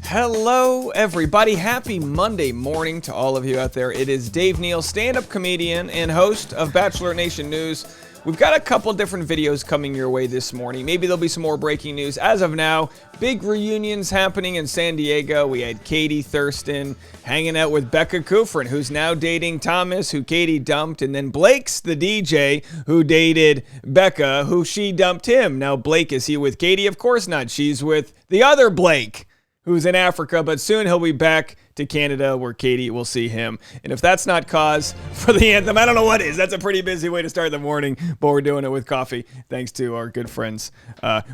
Hello, everybody. Happy Monday morning to all of you out there. It is Dave Neal, stand-up comedian and host of Bachelorette Nation News. We've got a couple different videos coming your way this morning. Maybe there'll be some more breaking news. As of now, big reunions happening in San Diego. We had Katie Thurston hanging out with Becca Kufrin, who's now dating Thomas, who Katie dumped. And then Blake's the DJ who dated Becca, who she dumped him. Now, Blake, is he with Katie? Of course not. She's with the other Blake, who's in Africa, but soon he'll be back to Canada where Katie will see him. And if that's not cause for the anthem, I don't know what is. That's a pretty busy way to start the morning, but we're doing it with coffee, thanks to our good friends.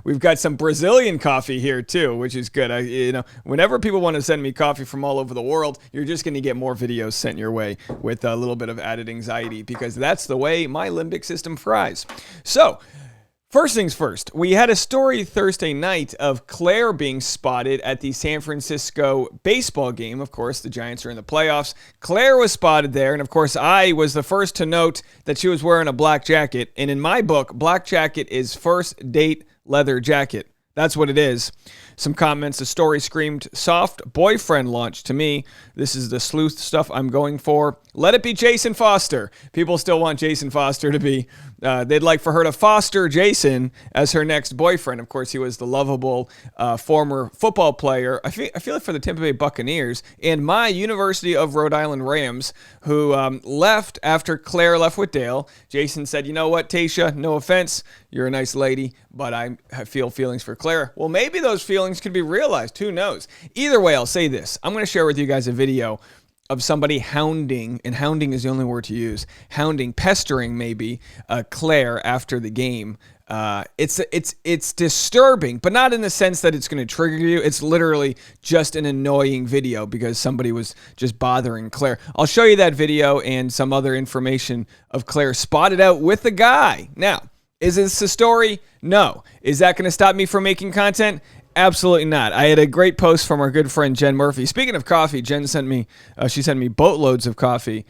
We've got some Brazilian coffee here too, which is good. Whenever people want to send me coffee from all over the world, you're just going to get more videos sent your way with a little bit of added anxiety, because that's the way my limbic system fries. So, first things first, we had a story Thursday night of Clare being spotted at the San Francisco baseball game. Of course, the Giants are in the playoffs. Clare was spotted there, and of course, I was the first to note that she was wearing a black jacket. And in my book, black jacket is first date leather jacket. That's what it is. Some comments, the story screamed soft boyfriend launch to me. This is the sleuth stuff I'm going for. Let it be Jason Foster. People still want Jason Foster to be. They'd like for her to foster Jason as her next boyfriend. Of course, he was the lovable former football player. I feel like for the Tampa Bay Buccaneers and my University of Rhode Island Rams, who left after Clare left with Dale. Jason said, "You know what, Tasha? No offense, you're a nice lady, but I feel feelings for Clare." Well, maybe those feelings could be realized. Who knows? Either way, I'll say this. I'm going to share with you guys a video of somebody hounding, and hounding is the only word to use, pestering maybe, Clare after the game. It's disturbing, but not in the sense that it's going to trigger you. It's literally just an annoying video because somebody was just bothering Clare. I'll show you that video and some other information of Clare spotted out with a guy. Now, is this the story? No. Is that going to stop me from making content? Absolutely not. I had a great post from our good friend Jen Murphy. Speaking of coffee, Jen sent me boatloads of coffee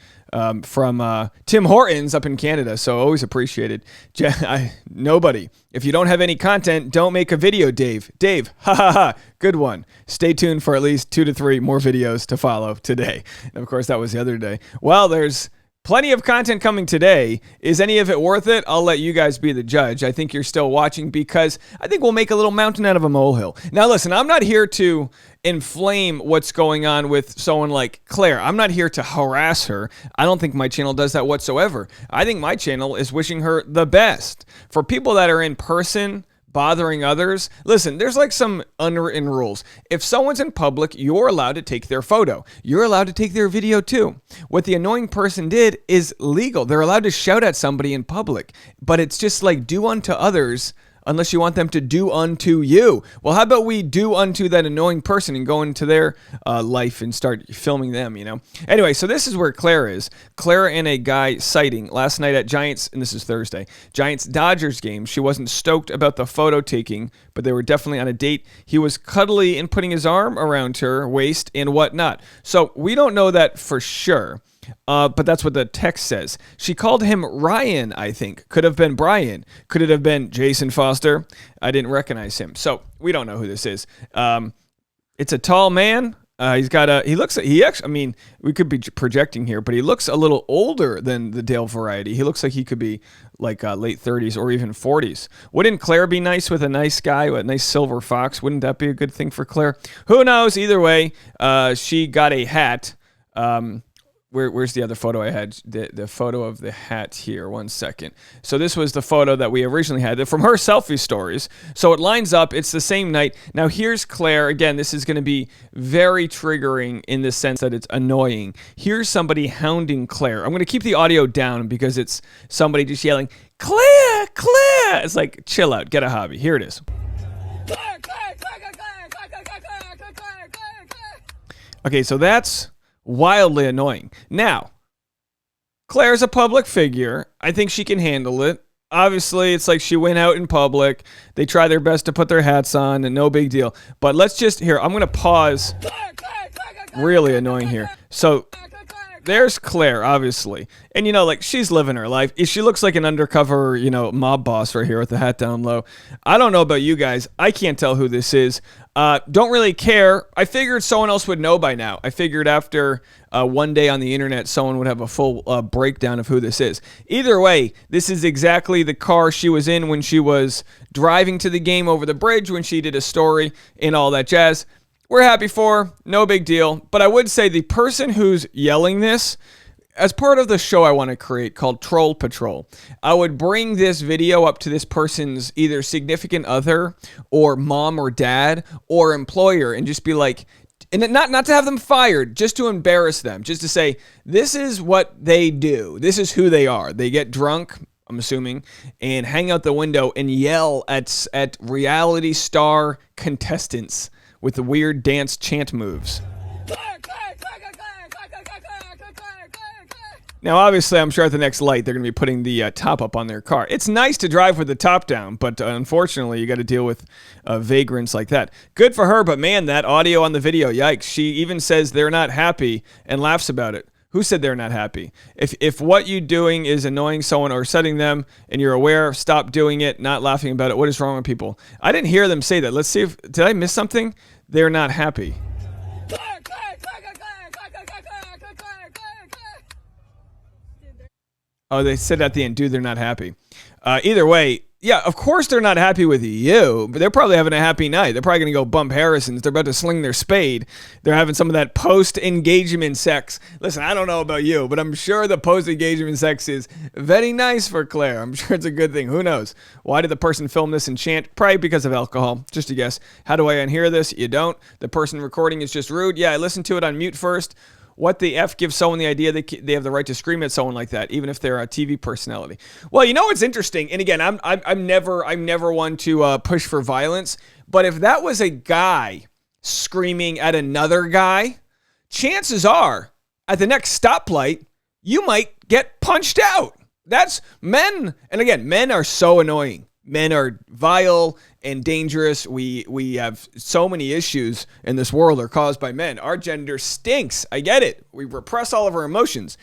from Tim Hortons up in Canada, so always appreciated. Jen, nobody. If you don't have any content, don't make a video, Dave. Dave, ha ha ha, good one. Stay tuned for at least 2 to 3 more videos to follow today. And of course, that was the other day. Well, there's plenty of content coming today. Is any of it worth it? I'll let you guys be the judge. I think you're still watching because I think we'll make a little mountain out of a molehill. Now, listen, I'm not here to inflame what's going on with someone like Clare. I'm not here to harass her. I don't think my channel does that whatsoever. I think my channel is wishing her the best. For people that are in person bothering others, listen, there's like some unwritten rules. If someone's in public, you're allowed to take their photo. You're allowed to take their video too. What the annoying person did is legal. They're allowed to shout at somebody in public, but it's just like do unto others unless you want them to do unto you. Well, how about we do unto that annoying person and go into their life and start filming them, Anyway, so this is where Clare is. Clare and a guy sighting last night at Giants, and this is Thursday, Giants-Dodgers game. She wasn't stoked about the photo taking, but they were definitely on a date. He was cuddly and putting his arm around her waist and whatnot. So we don't know that for sure. But that's what the text says. She called him Ryan, I think. Could have been Brian. Could it have been Jason Foster? I didn't recognize him. So we don't know who this is. It's a tall man. We could be projecting here, but he looks a little older than the Dale variety. He looks like he could be like late 30s or even 40s. Wouldn't Clare be nice with a nice guy, with a nice silver fox? Wouldn't that be a good thing for Clare? Who knows? Either way, she got a hat. Where's the other photo I had? The photo of the hat here. 1 second. So this was the photo that we originally had from her selfie stories. So it lines up. It's the same night. Now here's Clare. Again, this is going to be very triggering in the sense that it's annoying. Here's somebody hounding Clare. I'm going to keep the audio down because it's somebody just yelling, "Clare, Clare!" It's like, chill out. Get a hobby. Here it is. Okay, so that's wildly annoying. Now, Clare's a public figure. I think she can handle it. Obviously, it's like she went out in public. They try their best to put their hats on, and no big deal. But let's just, here, I'm going to pause. Really annoying here. So, There's Claire, obviously. And, like, she's living her life. She looks like an undercover, mob boss right here with the hat down low. I don't know about you guys. I can't tell who this is. Don't really care. I figured someone else would know by now. I figured after one day on the internet, someone would have a full breakdown of who this is. Either way, this is exactly the car she was in when she was driving to the game over the bridge, when she did a story and all that jazz. We're happy for her. No big deal. But I would say the person who's yelling this, as part of the show I want to create called Troll Patrol, I would bring this video up to this person's either significant other or mom or dad or employer and just be like, and not to have them fired, just to embarrass them, just to say, this is what they do. This is who they are. They get drunk, I'm assuming, and hang out the window and yell at reality star contestants with the weird dance chant moves. Now, obviously, I'm sure at the next light, they're going to be putting the top up on their car. It's nice to drive with the top down, but unfortunately, you got to deal with vagrants like that. Good for her, but man, that audio on the video, yikes. She even says they're not happy and laughs about it. Who said they're not happy? If what you're doing is annoying someone or upsetting them and you're aware, stop doing it, not laughing about it. What is wrong with people? I didn't hear them say that. Let's see did I miss something? They're not happy. Oh, they said at the end, dude, they're not happy. Either way, yeah, of course they're not happy with you, but they're probably having a happy night. They're probably going to go bump Harrison's. They're about to sling their spade. They're having some of that post-engagement sex. Listen, I don't know about you, but I'm sure the post-engagement sex is very nice for Claire. I'm sure it's a good thing. Who knows? Why did the person film this and chant? Probably because of alcohol. Just a guess. How do I unhear this? You don't. The person recording is just rude. Yeah, I listened to it on mute first. What the F gives someone the idea they have the right to scream at someone like that, even if they're a TV personality? Well, you know what's interesting, and again, I'm never one to push for violence, but if that was a guy screaming at another guy, chances are at the next stoplight you might get punched out. That's men, and again, men are so annoying. Men are vile and dangerous. We have so many issues in this world are caused by men. Our gender stinks. I get it. We repress all of our emotions.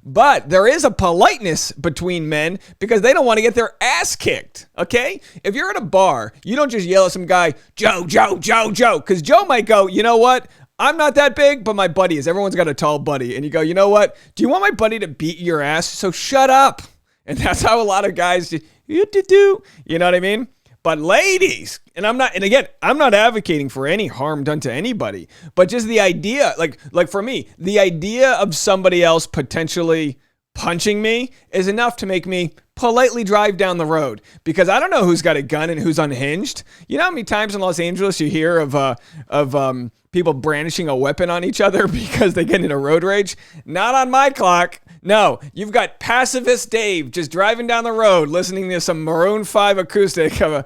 But there is a politeness between men because they don't want to get their ass kicked, okay? If you're at a bar, you don't just yell at some guy, Joe, because Joe might go, you know what? I'm not that big, but my buddy is. Everyone's got a tall buddy. And you go, you know what? Do you want my buddy to beat your ass? So shut up. And that's how a lot of guys do. You know what I mean? But ladies, and I'm not advocating for any harm done to anybody, but just the idea, like for me, the idea of somebody else potentially punching me is enough to make me politely drive down the road because I don't know who's got a gun and who's unhinged. You know how many times in Los Angeles you hear of people brandishing a weapon on each other because they get into road rage? Not on my clock. No, you've got pacifist Dave just driving down the road listening to some Maroon 5 acoustic of a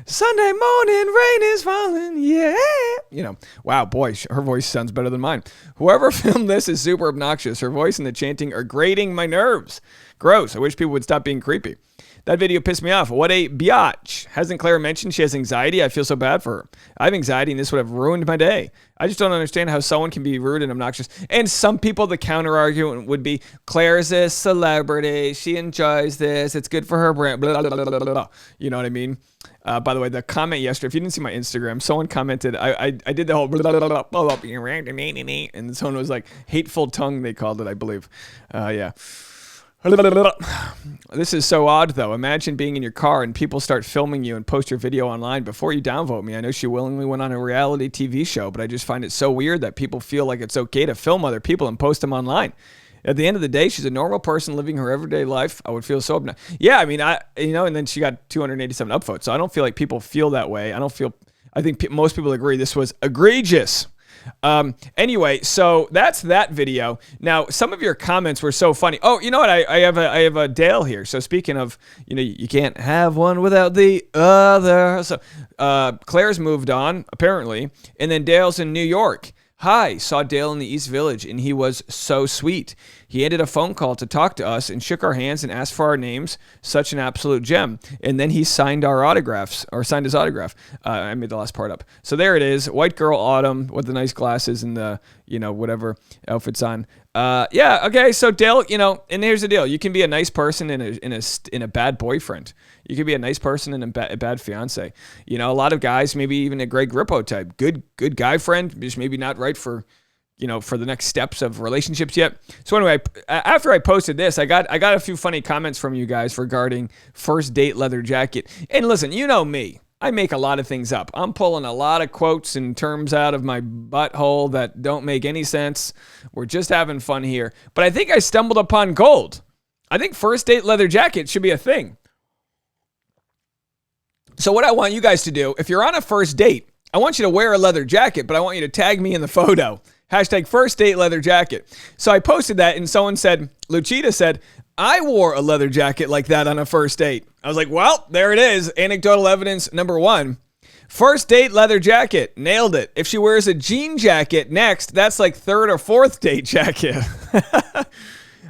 Sunday morning rain is falling, yeah. Wow, boy, her voice sounds better than mine. Whoever filmed this is super obnoxious. Her voice and the chanting are grating my nerves. Gross. I wish people would stop being creepy. That video pissed me off. What a biatch. Hasn't Claire mentioned she has anxiety? I feel so bad for her. I have anxiety and this would have ruined my day. I just don't understand how someone can be rude and obnoxious. And some people, the counter argument would be, Claire's a celebrity. She enjoys this. It's good for her brand. Blah, blah, blah, blah, blah. You know what I mean? By the way, the comment yesterday, if you didn't see my Instagram, someone commented, I did the whole blah, blah, blah, blah, blah, and someone was like, hateful tongue, they called it, I believe. Yeah. This is so odd, though. Imagine being in your car and people start filming you and post your video online before you downvote me. I know she willingly went on a reality TV show, but I just find it so weird that people feel like it's okay to film other people and post them online. At the end of the day, she's a normal person living her everyday life. I would feel so obnoxious. Yeah, I mean, and then she got 287 upvotes, so I don't feel like people feel that way. I think most people agree this was egregious. Anyway, so that's that video. Now, some of your comments were so funny. Oh, you know what? I have a Dale here. So speaking of, you can't have one without the other. So Claire's moved on, apparently, and then Dale's in New York. Hi, saw Dale in the East Village, and he was so sweet. He ended a phone call to talk to us and shook our hands and asked for our names. Such an absolute gem. And then he signed our autographs, or signed his autograph. I made the last part up. So there it is. White girl Autumn with the nice glasses and the, whatever outfits on. Yeah. Okay. So Dale, and here's the deal: you can be a nice person in a bad boyfriend. You can be a nice person and a bad fiance. A lot of guys, maybe even a Greg Grippo type, good guy friend, just maybe not right for the next steps of relationships yet. So anyway, after I posted this, I got a few funny comments from you guys regarding first date leather jacket. And listen, you know me. I make a lot of things up. I'm pulling a lot of quotes and terms out of my butthole that don't make any sense. We're just having fun here. But I think I stumbled upon gold. I think first date leather jacket should be a thing. So what I want you guys to do, if you're on a first date, I want you to wear a leather jacket, but I want you to tag me in the photo. Hashtag first date leather jacket. So I posted that and someone said, Luchita said, I wore a leather jacket like that on a first date. I was like, well, there it is. Anecdotal evidence number 1. First date leather jacket. Nailed it. If she wears a jean jacket next, that's like third or fourth date jacket.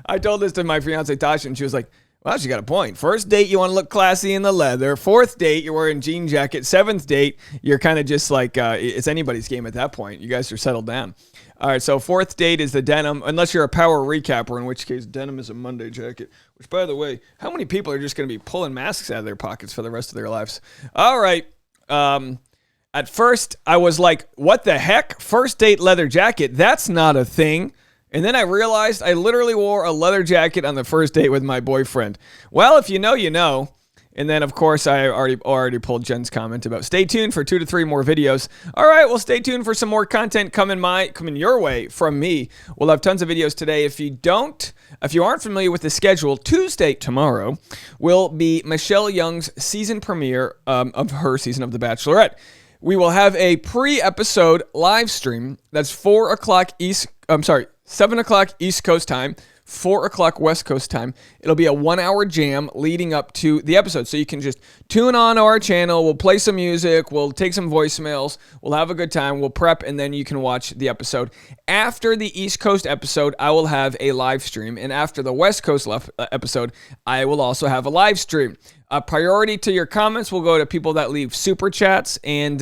I told this to my fiance Tasha and she was like, well, she got a point. First date, you want to look classy in the leather. Fourth date, you're wearing jean jacket. Seventh date, you're kind of just like, it's anybody's game at that point. You guys are settled down. All right, so fourth date is the denim, unless you're a power recapper, in which case denim is a Monday jacket. Which, by the way, how many people are just going to be pulling masks out of their pockets for the rest of their lives? All right. At first, I was like, what the heck? First date leather jacket? That's not a thing. And then I realized I literally wore a leather jacket on the first date with my boyfriend. Well, if you know, you know. And then, of course, I already pulled Jen's comment about stay tuned for 2 to 3 more videos. All right, well, stay tuned for some more content coming your way from me. We'll have tons of videos today. If you aren't familiar with the schedule, Tuesday, tomorrow, will be Michelle Young's season premiere of her season of The Bachelorette. We will have a pre-episode live stream. That's 7 o'clock East Coast time, 4 o'clock West Coast time. It'll be a 1-hour jam leading up to the episode. So you can just tune on to our channel. We'll play some music. We'll take some voicemails. We'll have a good time. We'll prep, and then you can watch the episode. After the East Coast episode, I will have a live stream. And after the West Coast episode, I will also have a live stream. Priority to your comments will go to people that leave super chats. And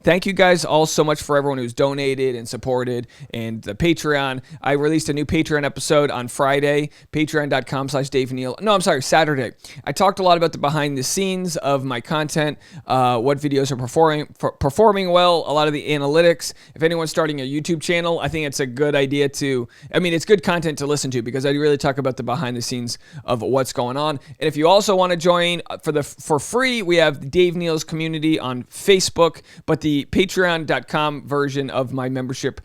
thank you guys all so much for everyone who's donated and supported. And the Patreon. I released a new Patreon episode on Friday, patreon.com/Dave Neal. No, I'm sorry, Saturday. I talked a lot about the behind the scenes of my content, what videos are performing well, a lot of the analytics. If anyone's starting a YouTube channel, I think it's a good idea it's good content to listen to because I really talk about the behind the scenes of what's going on. And if you also want to join for free, we have Dave Neal's community on Facebook, but the patreon.com version of my membership,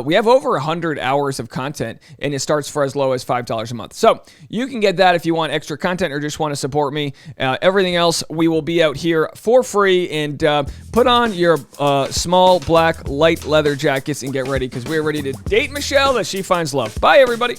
we have over 100 hours of content, and it starts for as low as $5 a month. So you can get that if you want extra content or just want to support me. Everything else, we will be out here for free, and put on your small black light leather jackets and get ready because we're ready to date Michelle as she finds love. Bye, everybody.